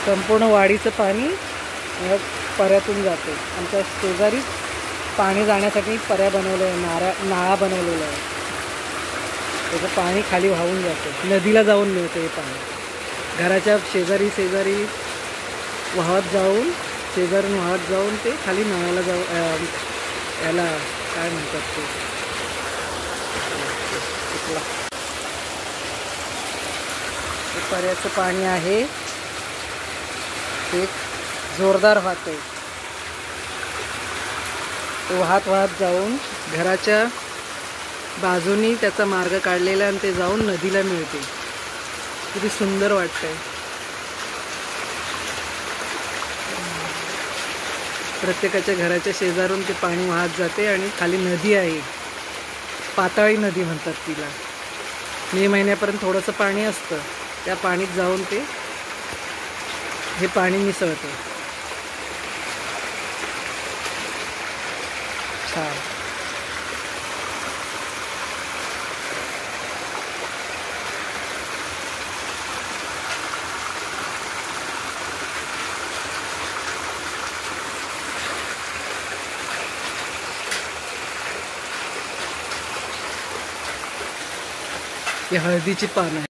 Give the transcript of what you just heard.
संपूर्ण वाडीचं पाणी या पर्यातून जाते. आमच्या शेजारीच पाणी जाण्यासाठी पर्या बनवले आहे, नाळा बनवलेला आहे. त्याचं पाणी खाली वाहून जातं, नदीला जाऊन मिळतं हे पाणी. घराच्या शेजारी वाहत जाऊन, शेजारून वाहत जाऊन ते खाली नळाला याला काय म्हणतात ते पर्याचं पाणी आहे. ते जोरदार वाहतंय. तो वाहत जाऊन घराच्या बाजूनी त्याचा मार्ग काढलेला आणि ते जाऊन नदीला मिळते. किती सुंदर वाटतंय. प्रत्येकाच्या घराच्या शेजारून ते पाणी वाहत जाते आणि खाली नदी आहे. पाताळी नदी म्हणतात तिला. मे महिन्यापर्यंत थोडंसं पाणी असतं. त्या पाणीत जाऊन ते हे पाणी मिसळतं. छान. ही हळदीची पानं आहे.